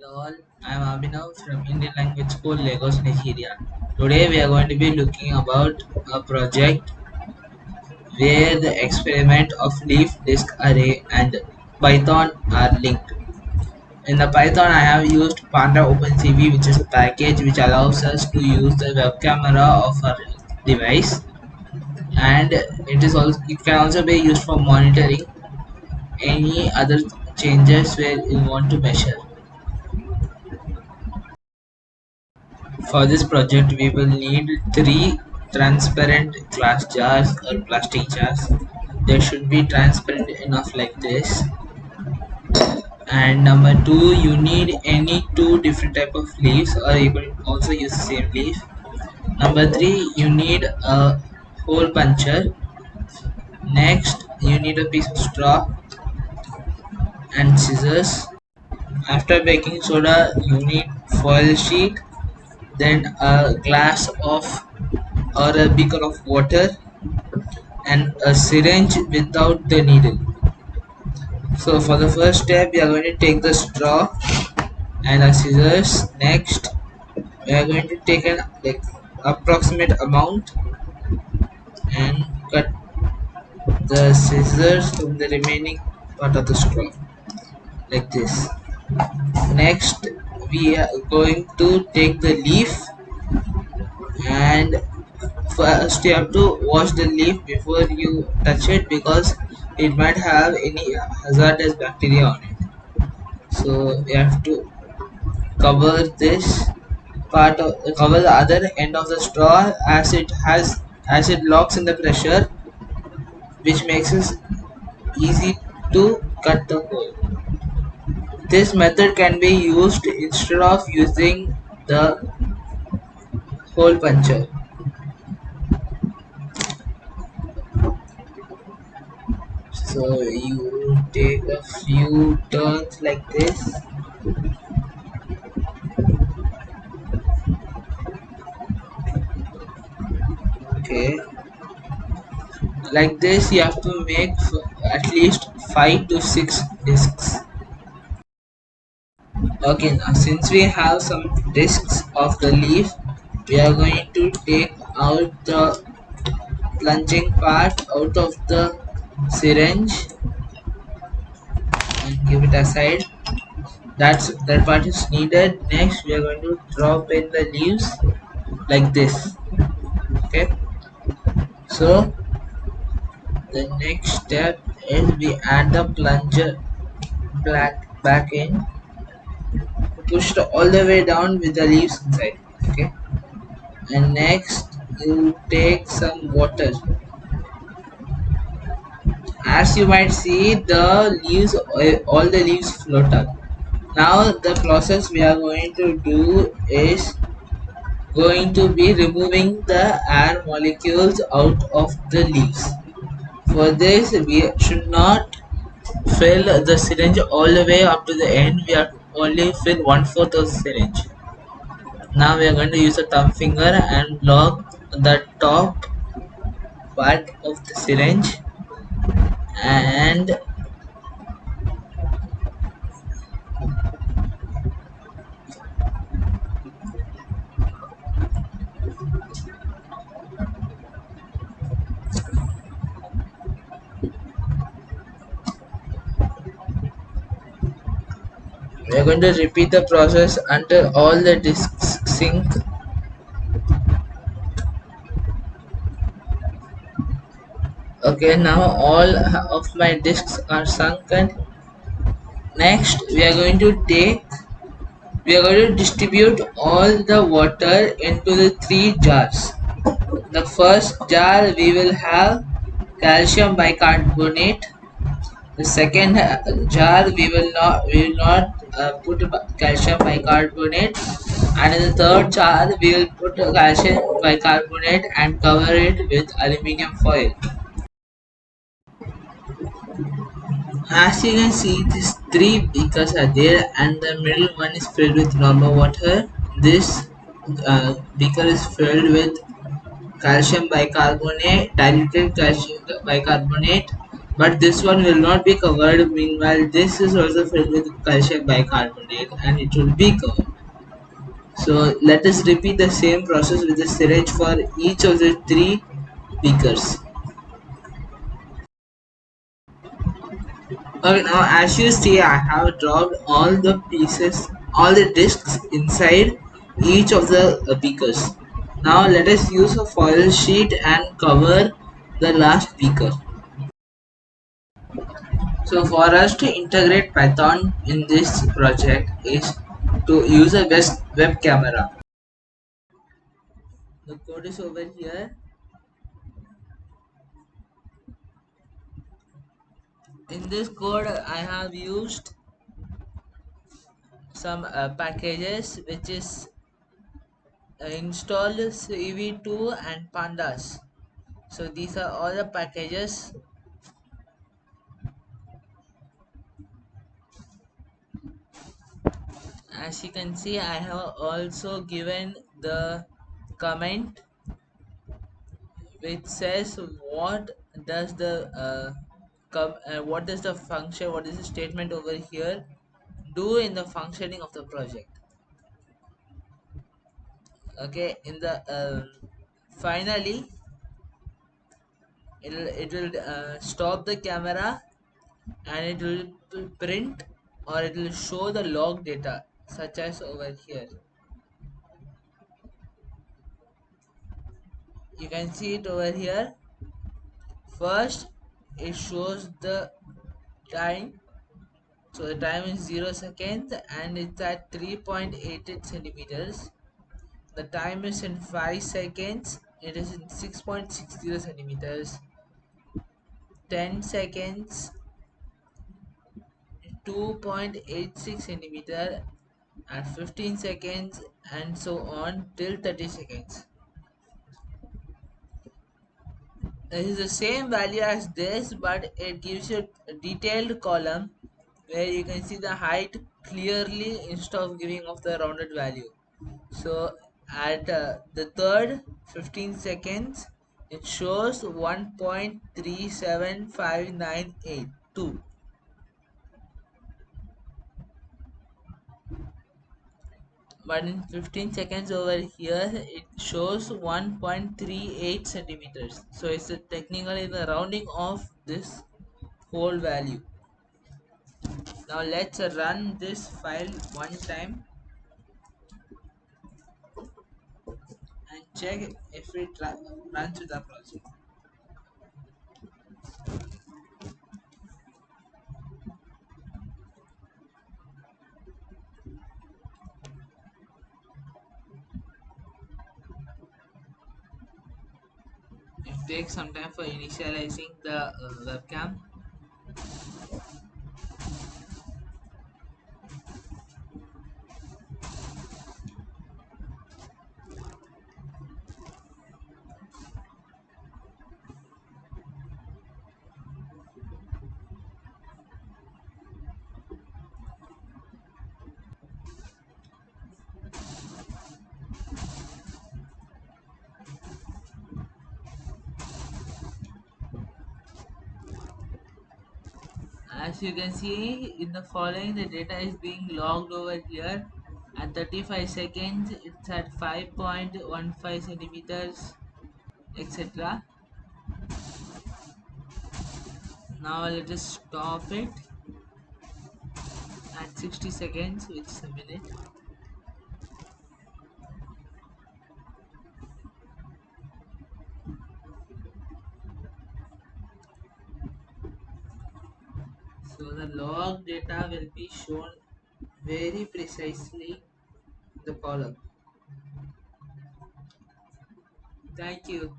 all, I am Abhinav from Indian Language School, Lagos, Nigeria. Today we are going to be looking about a project where the experiment of leaf disk array and Python are linked. In the Python, I have used Panda OpenCV, which is a package which allows us to use the web camera of our device, and it can also be used for monitoring any other changes where you want to measure. For this project, we will need three transparent glass jars or plastic jars. They should be transparent enough like this. And number two, you need any two different type of leaves, or you can also use the same leaf. Number three, you need a hole puncher. Next, you need a piece of straw and scissors. After baking soda, you need foil sheet, then a glass of or a beaker of water, and a syringe without the needle. So for the first step, we are going to take the straw and a scissors. Next, we are going to take an approximate amount and cut the scissors from the remaining part of the straw like this. Next, we are going to take the leaf, and first you have to wash the leaf before you touch it because it might have any hazardous bacteria on it. So we have to cover this cover the other end of the straw as it locks in the pressure, which makes it easy to cut the hole. This method can be used instead of using the hole puncher. So you take a few turns like this. Okay, like this you have to make at least 5 to 6 discs. Okay, now since we have some discs of the leaf, we are going to take out the plunging part out of the syringe and give it aside. That part is needed. Next we are going to drop in the leaves like this. Okay, so the next step is we add the plunger back in, pushed all the way down with the leaves inside. Okay, and next you take some water. As you might see, all the leaves float up. Now the process we are going to do is going to be removing the air molecules out of the leaves. For this, we should not fill the syringe all the way up to the end. We have to only fill 1/4 of the syringe. Now we are going to use a thumb finger and lock the top part of the syringe, and we are going to repeat the process until all the discs sink. Okay, now all of my discs are sunken. Next, we are going to distribute all the water into the three jars. The first jar we will have calcium bicarbonate. The second jar we will not put calcium bicarbonate, and in the third jar we will put calcium bicarbonate and cover it with aluminium foil. As you can see, these three beakers are there, and the middle one is filled with normal water. This beaker is filled with calcium bicarbonate, diluted calcium bicarbonate but this one will not be covered. Meanwhile, this is also filled with calcium bicarbonate and it will be covered. So let us repeat the same process with the syringe for each of the three beakers. Okay, now as you see, I have dropped all the pieces, all the discs inside each of the beakers. Now let us use a foil sheet and cover the last beaker. So for us to integrate Python in this project is to use a web camera. The code is over here. In this code, I have used some packages which is install CV2 and pandas. So these are all the packages. As you can see, I have also given the comment which says does the what does the function, what is the statement over here do in the functioning of the project. Okay, in the finally it will stop the camera and it will print or it will show the log data such as over here. You can see it over here. First it shows the time, so the time is 0 seconds and it's at 3.88 centimeters. The time is in 5 seconds, it is in 6.60 centimeters. 10 seconds, 2.86 centimeter, and 15 seconds, and so on till 30 seconds. This is the same value as this, but it gives you a detailed column where you can see the height clearly instead of giving off the rounded value. So at the third 15 seconds, it shows 1.37598.2. But in 15 seconds over here it shows 1.38 centimeters, so it's technically the rounding of this whole value. Now let's run this file one time and check if it runs with the project. It takes some time for initializing the webcam. As you can see in the following, the data is being logged over here. At 35 seconds it's at 5.15 centimeters, etc. Now let us stop it at 60 seconds, which is a minute. So the log data will be shown very precisely in the column. Thank you.